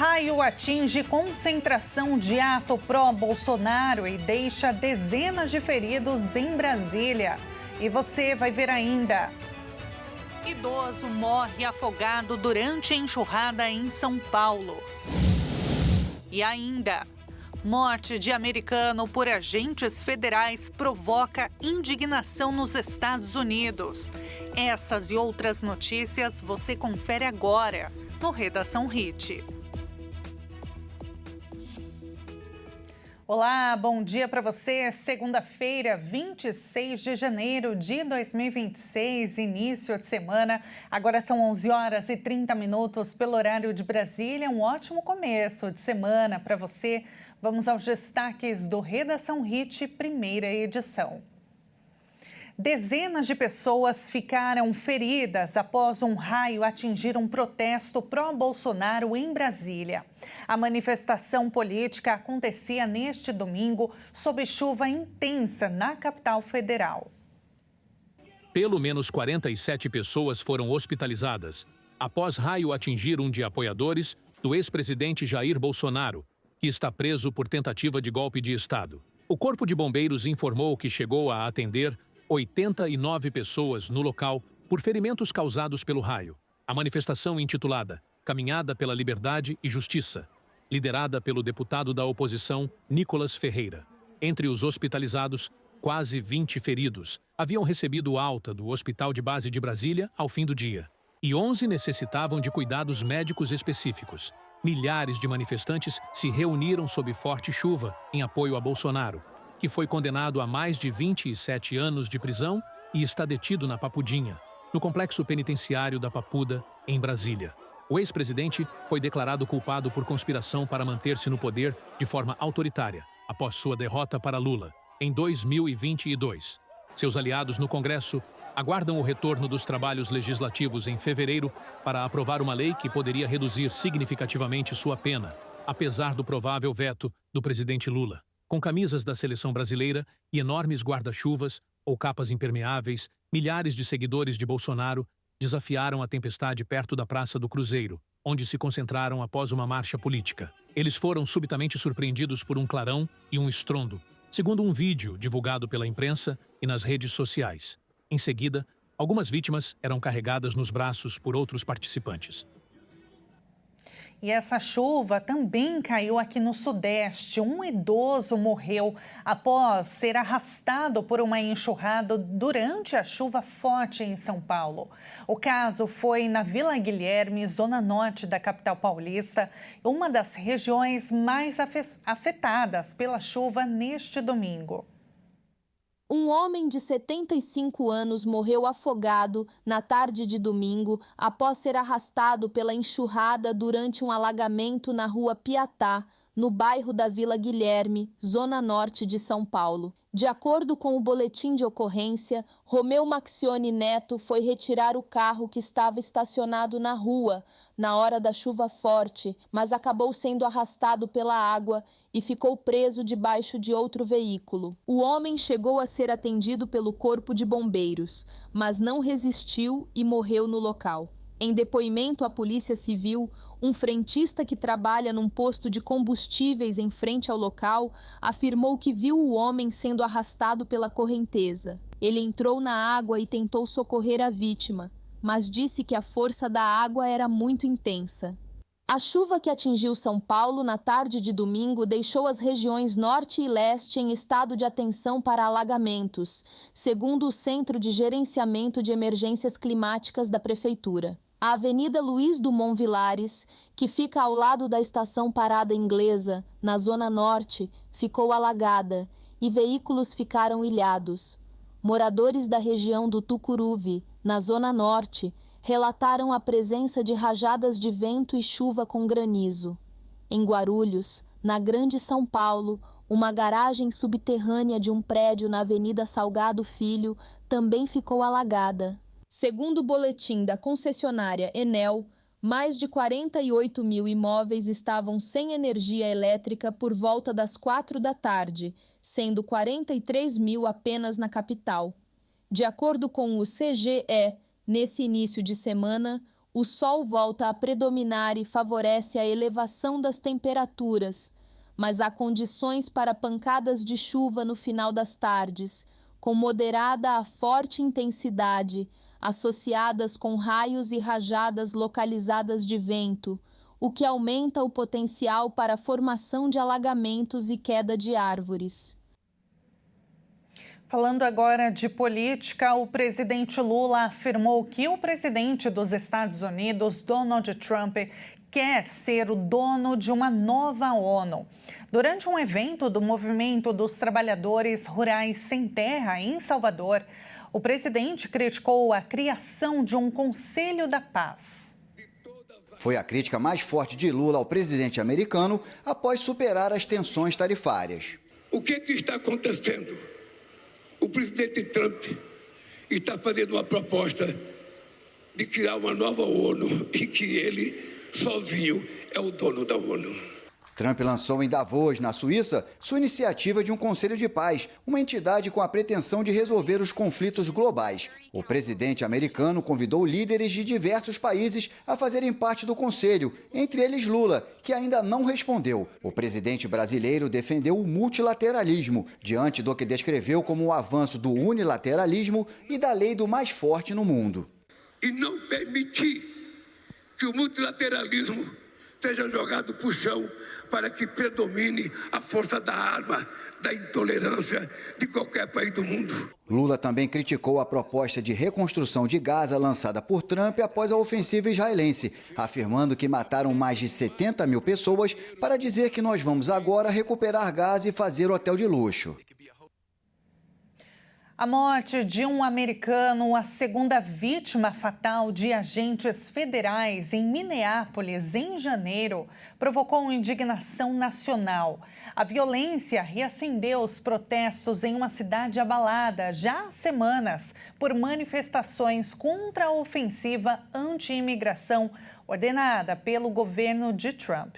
Raio atinge concentração de ato pró-Bolsonaro e deixa dezenas de feridos em Brasília. E você vai ver ainda. Idoso morre afogado durante enxurrada em São Paulo. E ainda, morte de americano por agentes federais provoca indignação nos Estados Unidos. Essas e outras notícias você confere agora no Redação Hit. Olá, bom dia para você. Segunda-feira, 26 de janeiro de 2026, início de semana. Agora são 11 horas e 30 minutos pelo horário de Brasília. Um ótimo começo de semana para você. Vamos aos destaques do Redação Hit, primeira edição. Dezenas de pessoas ficaram feridas após um raio atingir um protesto pró-Bolsonaro em Brasília. A manifestação política acontecia neste domingo sob chuva intensa na capital federal. Pelo menos 47 pessoas foram hospitalizadas após raio atingir um de apoiadores do ex-presidente Jair Bolsonaro, que está preso por tentativa de golpe de Estado. O Corpo de Bombeiros informou que chegou a atender 89 pessoas no local por ferimentos causados pelo raio. A manifestação intitulada Caminhada pela Liberdade e Justiça, liderada pelo deputado da oposição Nicolas Ferreira. Entre os hospitalizados, quase 20 feridos haviam recebido alta do Hospital de Base de Brasília ao fim do dia. E 11 necessitavam de cuidados médicos específicos. Milhares de manifestantes se reuniram sob forte chuva em apoio a Bolsonaro, que foi condenado a mais de 27 anos de prisão e está detido na Papudinha, no complexo penitenciário da Papuda, em Brasília. O ex-presidente foi declarado culpado por conspiração para manter-se no poder de forma autoritária, após sua derrota para Lula, em 2022. Seus aliados no Congresso aguardam o retorno dos trabalhos legislativos em fevereiro para aprovar uma lei que poderia reduzir significativamente sua pena, apesar do provável veto do presidente Lula. Com camisas da seleção brasileira e enormes guarda-chuvas ou capas impermeáveis, milhares de seguidores de Bolsonaro desafiaram a tempestade perto da Praça do Cruzeiro, onde se concentraram após uma marcha política. Eles foram subitamente surpreendidos por um clarão e um estrondo, segundo um vídeo divulgado pela imprensa e nas redes sociais. Em seguida, algumas vítimas eram carregadas nos braços por outros participantes. E essa chuva também caiu aqui no Sudeste. Um idoso morreu após ser arrastado por uma enxurrada durante a chuva forte em São Paulo. O caso foi na Vila Guilherme, zona norte da capital paulista, uma das regiões mais afetadas pela chuva neste domingo. Um homem de 75 anos morreu afogado na tarde de domingo após ser arrastado pela enxurrada durante um alagamento na rua Piatá, no bairro da Vila Guilherme, zona norte de São Paulo. De acordo com o boletim de ocorrência, Romeu Maxione Neto foi retirar o carro que estava estacionado na rua na hora da chuva forte, mas acabou sendo arrastado pela água e ficou preso debaixo de outro veículo. O homem chegou a ser atendido pelo Corpo de Bombeiros, mas não resistiu e morreu no local. Em depoimento à Polícia Civil, um frentista que trabalha num posto de combustíveis em frente ao local afirmou que viu o homem sendo arrastado pela correnteza. Ele entrou na água e tentou socorrer a vítima, mas disse que a força da água era muito intensa. A chuva que atingiu São Paulo na tarde de domingo deixou as regiões norte e leste em estado de atenção para alagamentos, segundo o Centro de Gerenciamento de Emergências Climáticas da Prefeitura. A Avenida Luiz Dumont Vilares, que fica ao lado da Estação Parada Inglesa, na Zona Norte, ficou alagada e veículos ficaram ilhados. Moradores da região do Tucuruvi, na Zona Norte, relataram a presença de rajadas de vento e chuva com granizo. Em Guarulhos, na Grande São Paulo, uma garagem subterrânea de um prédio na Avenida Salgado Filho também ficou alagada. Segundo o boletim da concessionária Enel, mais de 48 mil imóveis estavam sem energia elétrica por volta das 4 da tarde, sendo 43 mil apenas na capital. De acordo com o CGE, nesse início de semana, O sol volta a predominar e favorece a elevação das temperaturas, mas há condições para pancadas de chuva no final das tardes, com moderada a forte intensidade, associadas com raios e rajadas localizadas de vento, o que aumenta o potencial para a formação de alagamentos e queda de árvores. Falando agora de política, o presidente Lula afirmou que o presidente dos Estados Unidos, Donald Trump, quer ser o dono de uma nova ONU. Durante um evento do Movimento dos Trabalhadores Rurais Sem Terra, em Salvador, o presidente criticou a criação de um Conselho da Paz. Foi a crítica mais forte de Lula ao presidente americano após superar as tensões tarifárias. O que está acontecendo? O presidente Trump está fazendo uma proposta de criar uma nova ONU e que ele, sozinho, é o dono da ONU. Trump lançou em Davos, na Suíça, sua iniciativa de um Conselho de Paz, uma entidade com a pretensão de resolver os conflitos globais. O presidente americano convidou líderes de diversos países a fazerem parte do Conselho, entre eles Lula, que ainda não respondeu. O presidente brasileiro defendeu o multilateralismo, diante do que descreveu como o avanço do unilateralismo e da lei do mais forte no mundo. E não permitir que o multilateralismo seja jogado para o chão para que predomine a força da arma, da intolerância de qualquer país do mundo. Lula também criticou a proposta de reconstrução de Gaza lançada por Trump após a ofensiva israelense, afirmando que mataram mais de 70 mil pessoas para dizer que nós vamos agora recuperar Gaza e fazer hotel de luxo. A morte de um americano, a segunda vítima fatal de agentes federais em Minneapolis, em janeiro, provocou indignação nacional. A violência reacendeu os protestos em uma cidade abalada já há semanas por manifestações contra a ofensiva anti-imigração ordenada pelo governo de Trump.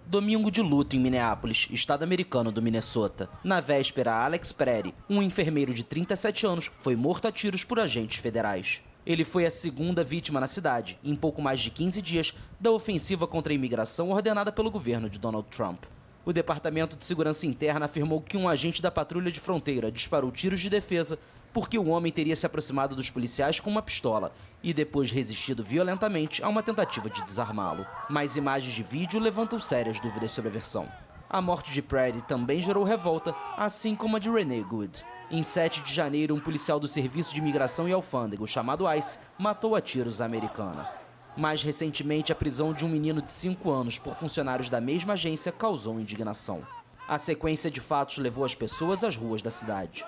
Domingo de luto em Minneapolis, estado americano do Minnesota. Na véspera, Alex Perry, um enfermeiro de 37 anos, foi morto a tiros por agentes federais. Ele foi a segunda vítima na cidade, em pouco mais de 15 dias, da ofensiva contra a imigração ordenada pelo governo de Donald Trump. O Departamento de Segurança Interna afirmou que um agente da patrulha de fronteira disparou tiros de defesa porque o homem teria se aproximado dos policiais com uma pistola e depois resistido violentamente a uma tentativa de desarmá-lo. Mas imagens de vídeo levantam sérias dúvidas sobre a versão. A morte de Brady também gerou revolta, assim como a de Renee Good. Em 7 de janeiro, um policial do Serviço de Imigração e Alfândega, chamado ICE, matou a tiros a americana. Mais recentemente, a prisão de um menino de 5 anos por funcionários da mesma agência causou indignação. A sequência de fatos levou as pessoas às ruas da cidade.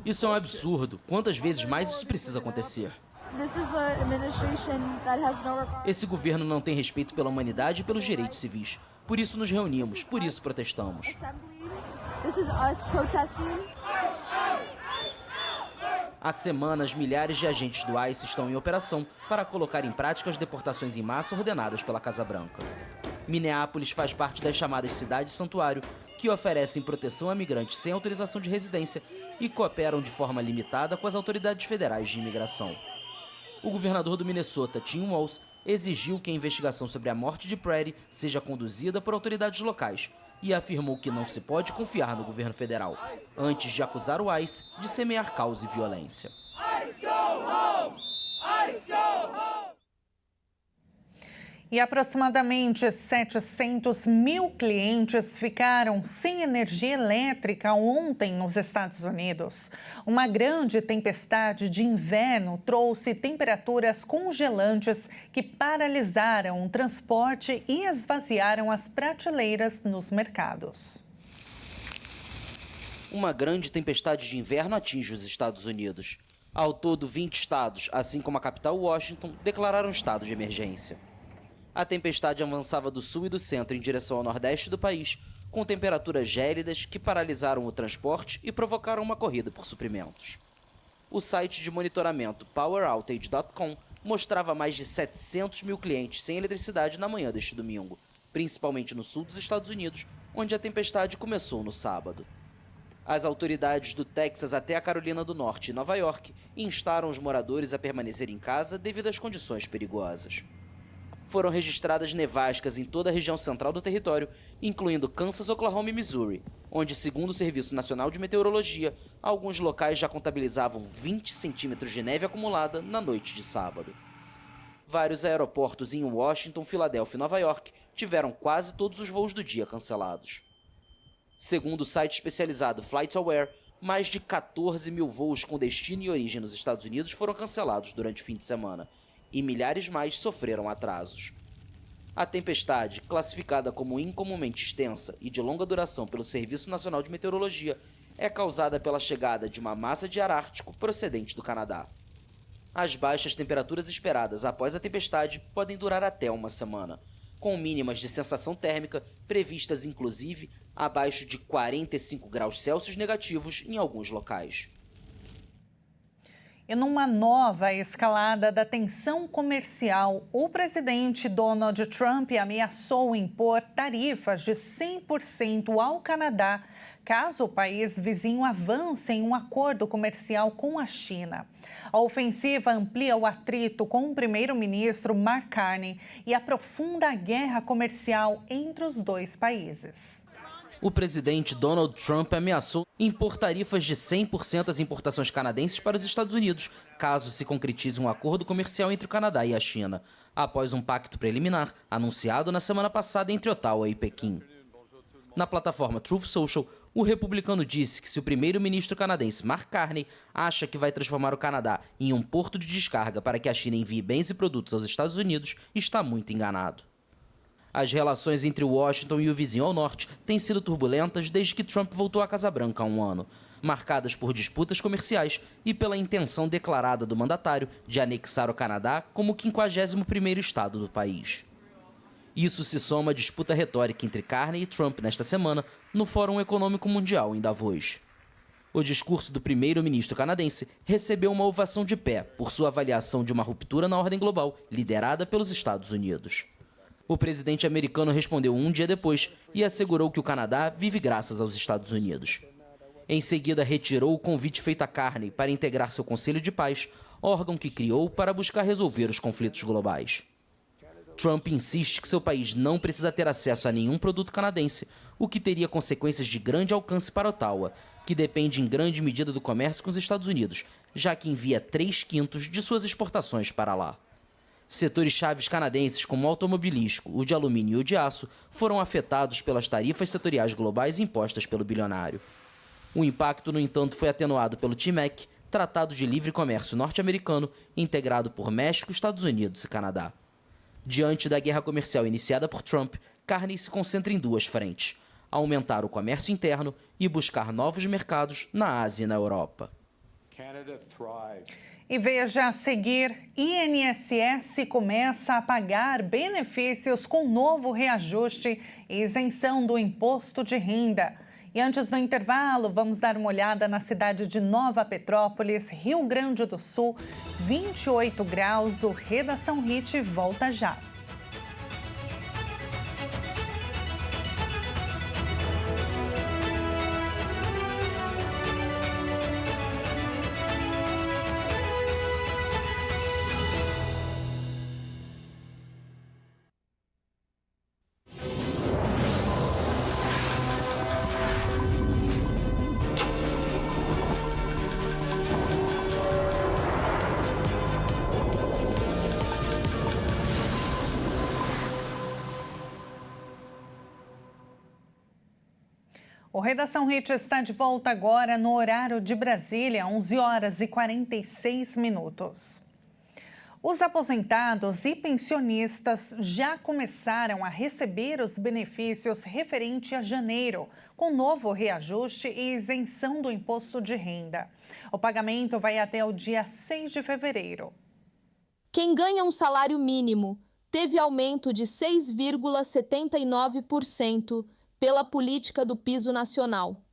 Isso é um absurdo. Quantas vezes mais isso precisa acontecer? Esse governo não tem respeito pela humanidade e pelos direitos civis. Por isso nos reunimos, por isso protestamos. Há semanas, milhares de agentes do ICE estão em operação para colocar em prática as deportações em massa ordenadas pela Casa Branca. Minneapolis faz parte das chamadas cidades santuário, que oferecem proteção a migrantes sem autorização de residência e cooperam de forma limitada com as autoridades federais de imigração. O governador do Minnesota, Tim Walz, exigiu que a investigação sobre a morte de Brady seja conduzida por autoridades locais e afirmou que não se pode confiar no governo federal, antes de acusar o ICE de semear caos e violência. E aproximadamente 700 mil clientes ficaram sem energia elétrica ontem nos Estados Unidos. Uma grande tempestade de inverno trouxe temperaturas congelantes que paralisaram o transporte e esvaziaram as prateleiras nos mercados. Uma grande tempestade de inverno atinge os Estados Unidos. Ao todo, 20 estados, assim como a capital Washington, declararam estado de emergência. A tempestade avançava do sul e do centro em direção ao nordeste do país, com temperaturas gélidas que paralisaram o transporte e provocaram uma corrida por suprimentos. O site de monitoramento PowerOutage.com mostrava mais de 700 mil clientes sem eletricidade na manhã deste domingo, principalmente no sul dos Estados Unidos, onde a tempestade começou no sábado. As autoridades do Texas até a Carolina do Norte e Nova York instaram os moradores a permanecer em casa devido às condições perigosas. Foram registradas nevascas em toda a região central do território, incluindo Kansas, Oklahoma e Missouri, onde, segundo o Serviço Nacional de Meteorologia, alguns locais já contabilizavam 20 centímetros de neve acumulada na noite de sábado. Vários aeroportos em Washington, Filadélfia e Nova York tiveram quase todos os voos do dia cancelados. Segundo o site especializado FlightAware, mais de 14 mil voos com destino e origem nos Estados Unidos foram cancelados durante o fim de semana, e milhares mais sofreram atrasos. A tempestade, classificada como incomumente extensa e de longa duração pelo Serviço Nacional de Meteorologia, é causada pela chegada de uma massa de ar ártico procedente do Canadá. As baixas temperaturas esperadas após a tempestade podem durar até uma semana, com mínimas de sensação térmica previstas inclusive abaixo de 45 graus Celsius negativos em alguns locais. E numa nova escalada da tensão comercial, o presidente Donald Trump ameaçou impor tarifas de 100% ao Canadá, caso o país vizinho avance em um acordo comercial com a China. A ofensiva amplia o atrito com o primeiro-ministro Mark Carney e aprofunda a guerra comercial entre os dois países. O presidente Donald Trump ameaçou impor tarifas de 100% às importações canadenses para os Estados Unidos, caso se concretize um acordo comercial entre o Canadá e a China, após um pacto preliminar anunciado na semana passada entre Ottawa e Pequim. Na plataforma Truth Social, o republicano disse que se o primeiro-ministro canadense Mark Carney acha que vai transformar o Canadá em um porto de descarga para que a China envie bens e produtos aos Estados Unidos, está muito enganado. As relações entre Washington e o vizinho ao norte têm sido turbulentas desde que Trump voltou à Casa Branca há um ano, marcadas por disputas comerciais e pela intenção declarada do mandatário de anexar o Canadá como o 51º estado do país. Isso se soma à disputa retórica entre Carney e Trump nesta semana no Fórum Econômico Mundial em Davos. O discurso do primeiro-ministro canadense recebeu uma ovação de pé por sua avaliação de uma ruptura na ordem global liderada pelos Estados Unidos. O presidente americano respondeu um dia depois e assegurou que o Canadá vive graças aos Estados Unidos. Em seguida, retirou o convite feito a Carney para integrar seu Conselho de Paz, órgão que criou para buscar resolver os conflitos globais. Trump insiste que seu país não precisa ter acesso a nenhum produto canadense, o que teria consequências de grande alcance para Ottawa, que depende em grande medida do comércio com os Estados Unidos, já que envia 3/5 de suas exportações para lá. Setores chaves canadenses como o automobilístico, o de alumínio e o de aço foram afetados pelas tarifas setoriais globais impostas pelo bilionário. O impacto, no entanto, foi atenuado pelo TMEC, Tratado de Livre Comércio norte-americano, integrado por México, Estados Unidos e Canadá. Diante da guerra comercial iniciada por Trump, Carney se concentra em duas frentes: aumentar o comércio interno e buscar novos mercados na Ásia e na Europa. E veja a seguir, INSS começa a pagar benefícios com novo reajuste e isenção do imposto de renda. E antes do intervalo, vamos dar uma olhada na cidade de Nova Petrópolis, Rio Grande do Sul, 28 graus. O Redação Hit volta já. O Redação Hit está de volta agora no horário de Brasília, 11 horas e 46 minutos. Os aposentados e pensionistas já começaram a receber os benefícios referente a janeiro, com novo reajuste e isenção do imposto de renda. O pagamento vai até o dia 6 de fevereiro. Quem ganha um salário mínimo teve aumento de 6,79% pela política do piso nacional.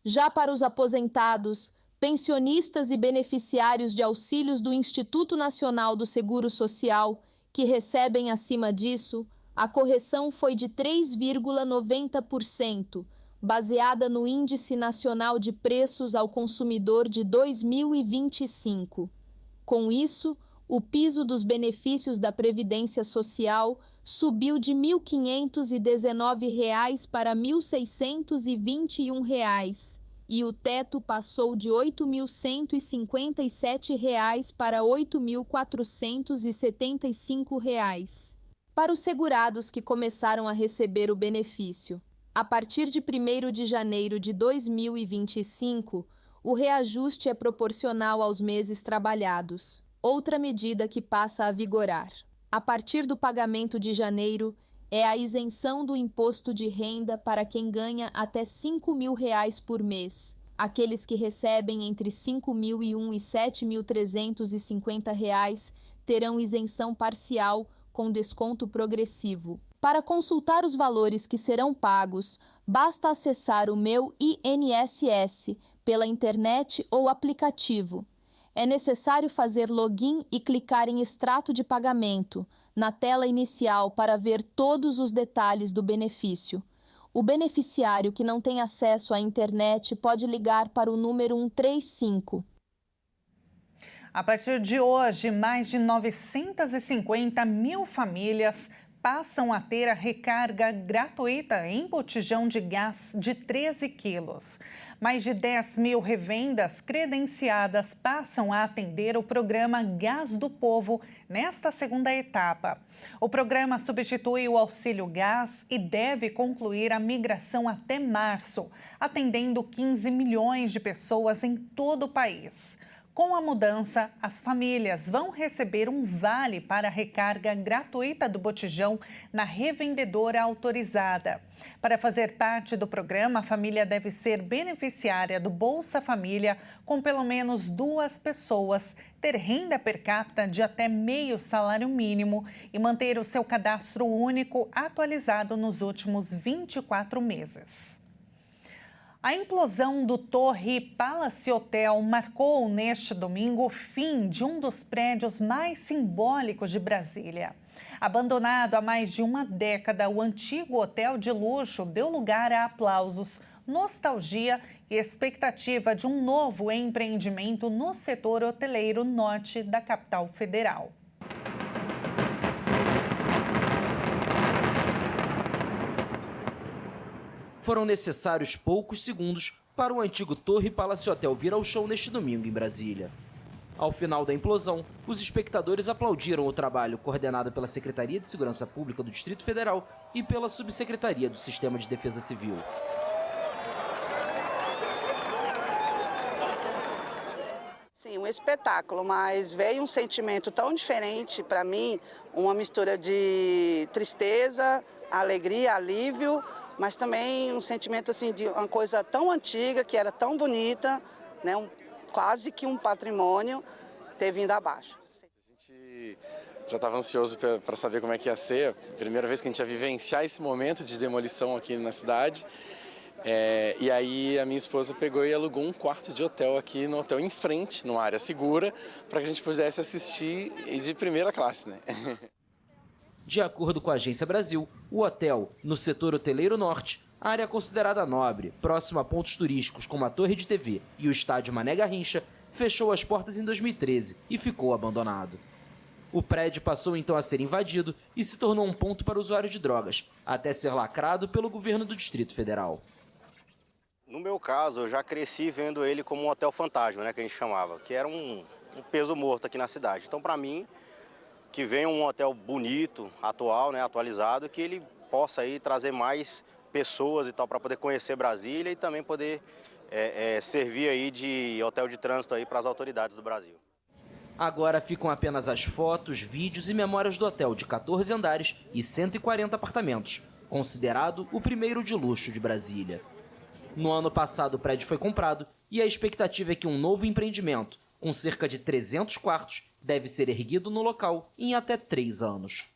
Já para os aposentados, pensionistas e beneficiários de auxílios do Instituto Nacional do Seguro Social, que recebem acima disso, a correção foi de 3,90%, baseada no Índice Nacional de Preços ao Consumidor de 2025. Com isso, o piso dos benefícios da Previdência Social subiu de R$ 1.519 para R$ 1.621 e o teto passou de R$ 8.157 para R$ 8.475. Para os segurados que começaram a receber o benefício, a partir de 1º de janeiro de 2025, o reajuste é proporcional aos meses trabalhados. Outra medida que passa a vigorar, a partir do pagamento de janeiro, é a isenção do imposto de renda para quem ganha até R$ 5.000 por mês. Aqueles que recebem entre R$ 5.001 e R$ 7.350 terão isenção parcial com desconto progressivo. Para consultar os valores que serão pagos, basta acessar o Meu INSS pela internet ou aplicativo. É necessário fazer login e clicar em Extrato de Pagamento, na tela inicial, para ver todos os detalhes do benefício. O beneficiário que não tem acesso à internet pode ligar para o número 135. A partir de hoje, mais de 950 mil famílias passam a ter a recarga gratuita em botijão de gás de 13 quilos. Mais de 10 mil revendas credenciadas passam a atender o programa Gás do Povo nesta segunda etapa. O programa substitui o Auxílio Gás e deve concluir a migração até março, atendendo 15 milhões de pessoas em todo o país. Com a mudança, as famílias vão receber um vale para a recarga gratuita do botijão na revendedora autorizada. Para fazer parte do programa, a família deve ser beneficiária do Bolsa Família com pelo menos 2 pessoas, ter renda per capita de até meio salário mínimo e manter o seu cadastro único atualizado nos últimos 24 meses. A implosão do Torre Palace Hotel marcou neste domingo o fim de um dos prédios mais simbólicos de Brasília. Abandonado há mais de uma década, o antigo hotel de luxo deu lugar a aplausos, nostalgia e expectativa de um novo empreendimento no setor hoteleiro norte da capital federal. Foram necessários poucos segundos para o antigo Torre Palace Hotel vir ao chão neste domingo em Brasília. Ao final da implosão, os espectadores aplaudiram o trabalho coordenado pela Secretaria de Segurança Pública do Distrito Federal e pela Subsecretaria do Sistema de Defesa Civil. Sim, um espetáculo, mas veio um sentimento tão diferente para mim, uma mistura de tristeza, alegria, alívio, mas também um sentimento assim de uma coisa tão antiga, que era tão bonita, né, quase que um patrimônio, ter vindo abaixo. A gente já estava ansioso para saber como é que ia ser, a primeira vez que a gente ia vivenciar esse momento de demolição aqui na cidade. E aí a minha esposa pegou e alugou um quarto de hotel aqui no hotel em frente, numa área segura, para que a gente pudesse assistir de primeira classe, né? De acordo com a Agência Brasil, o hotel, no setor hoteleiro norte, área considerada nobre, próximo a pontos turísticos como a Torre de TV e o estádio Mané Garrincha, fechou as portas em 2013 e ficou abandonado. O prédio passou então a ser invadido e se tornou um ponto para usuário de drogas, até ser lacrado pelo governo do Distrito Federal. No meu caso, eu já cresci vendo ele como um hotel fantasma, né, que a gente chamava, que era um peso morto aqui na cidade. Então, para mim, que venha um hotel bonito, atual, né, atualizado, que ele possa aí trazer mais pessoas e tal para poder conhecer Brasília e também poder servir aí de hotel de trânsito aí para as autoridades do Brasil. Agora ficam apenas as fotos, vídeos e memórias do hotel de 14 andares e 140 apartamentos, considerado o primeiro de luxo de Brasília. No ano passado o prédio foi comprado e a expectativa é que um novo empreendimento, com cerca de 300 quartos, deve ser erguido no local em até 3 anos.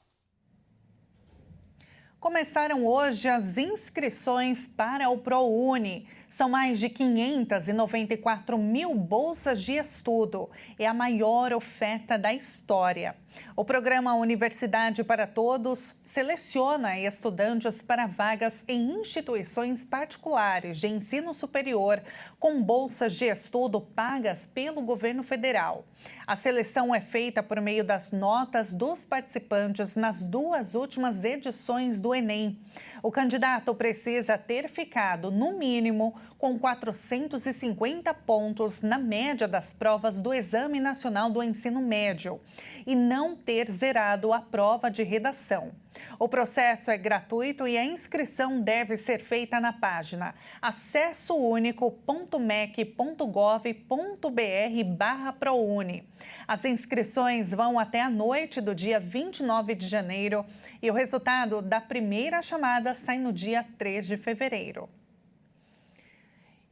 Começaram hoje as inscrições para o ProUni. São mais de 594 mil bolsas de estudo. É a maior oferta da história. O programa Universidade para Todos seleciona estudantes para vagas em instituições particulares de ensino superior com bolsas de estudo pagas pelo governo federal. A seleção é feita por meio das notas dos participantes nas 2 últimas edições do Enem. O candidato precisa ter ficado, no mínimo, com 450 pontos na média das provas do Exame Nacional do Ensino Médio e não ter zerado a prova de redação. O processo é gratuito e a inscrição deve ser feita na página acessounico.mec.gov.br/ProUni. As inscrições vão até a noite do dia 29 de janeiro e o resultado da primeira chamada sai no dia 3 de fevereiro.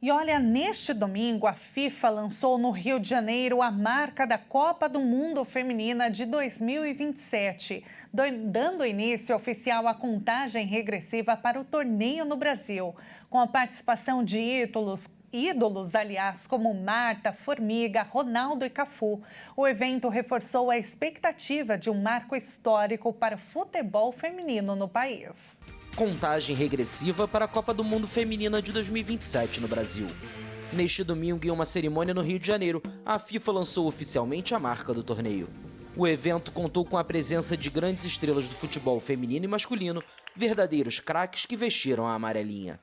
E olha, neste domingo, a FIFA lançou no Rio de Janeiro a marca da Copa do Mundo Feminina de 2027, dando início oficial à contagem regressiva para o torneio no Brasil, com a participação de ídolos, aliás, como Marta, Formiga, Ronaldo e Cafu. O evento reforçou a expectativa de um marco histórico para o futebol feminino no país. Contagem regressiva para a Copa do Mundo Feminina de 2027 no Brasil. Neste domingo, em uma cerimônia no Rio de Janeiro, a FIFA lançou oficialmente a marca do torneio. O evento contou com a presença de grandes estrelas do futebol feminino e masculino, verdadeiros craques que vestiram a amarelinha.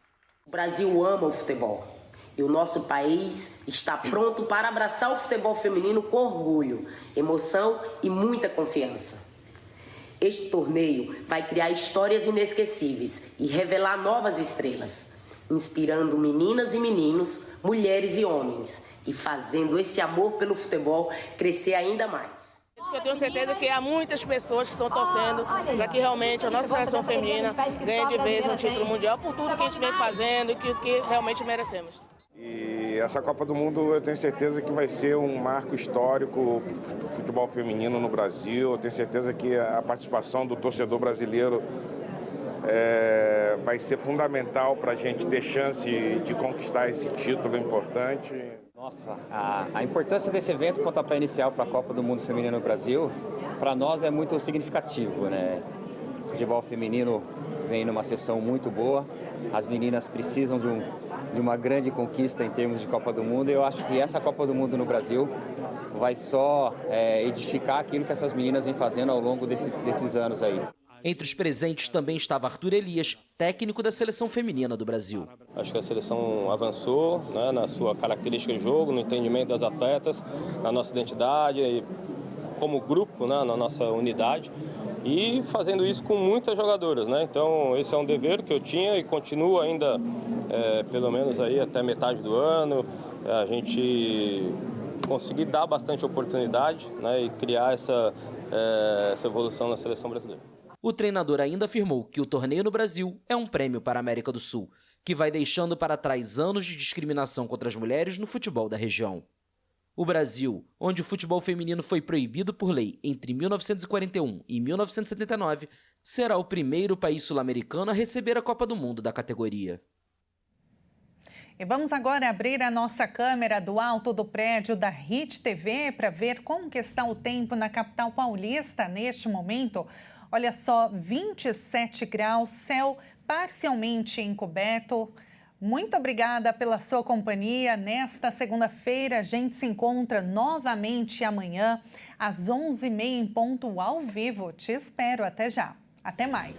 O Brasil ama o futebol e o nosso país está pronto para abraçar o futebol feminino com orgulho, emoção e muita confiança. Este torneio vai criar histórias inesquecíveis e revelar novas estrelas, inspirando meninas e meninos, mulheres e homens, e fazendo esse amor pelo futebol crescer ainda mais. Eu tenho certeza que há muitas pessoas que estão torcendo para que realmente a nossa seleção feminina ganhe de vez um título mundial por tudo que a gente vem fazendo e que realmente merecemos. E essa Copa do Mundo eu tenho certeza que vai ser um marco histórico para o futebol feminino no Brasil. Eu tenho certeza que a participação do torcedor brasileiro vai ser fundamental para a gente ter chance de conquistar esse título importante. Nossa, a importância desse evento, pontapé inicial para a Copa do Mundo Feminino no Brasil, para nós é muito significativo, né? O futebol feminino vem numa sessão muito boa, as meninas precisam de uma grande conquista em termos de Copa do Mundo. Eu acho que essa Copa do Mundo no Brasil vai só edificar aquilo que essas meninas vêm fazendo ao longo desses anos aí. Entre os presentes também estava Arthur Elias, técnico da seleção feminina do Brasil. Acho que a seleção avançou, né, na sua característica de jogo, no entendimento das atletas, na nossa identidade, e como grupo, né, na nossa unidade. E fazendo isso com muitas jogadoras, né? Então esse é um dever que eu tinha e continuo ainda, pelo menos aí até metade do ano, a gente conseguir dar bastante oportunidade, né, e criar essa evolução na seleção brasileira. O treinador ainda afirmou que o torneio no Brasil é um prêmio para a América do Sul, que vai deixando para trás anos de discriminação contra as mulheres no futebol da região. O Brasil, onde o futebol feminino foi proibido por lei entre 1941 e 1979, será o primeiro país sul-americano a receber a Copa do Mundo da categoria. E vamos agora abrir a nossa câmera do alto do prédio da RIT TV para ver como que está o tempo na capital paulista neste momento. Olha só, 27 graus, céu parcialmente encoberto. Muito obrigada pela sua companhia. Nesta segunda-feira, a gente se encontra novamente amanhã, às 11h30 em ponto ao vivo. Te espero. Até já. Até mais.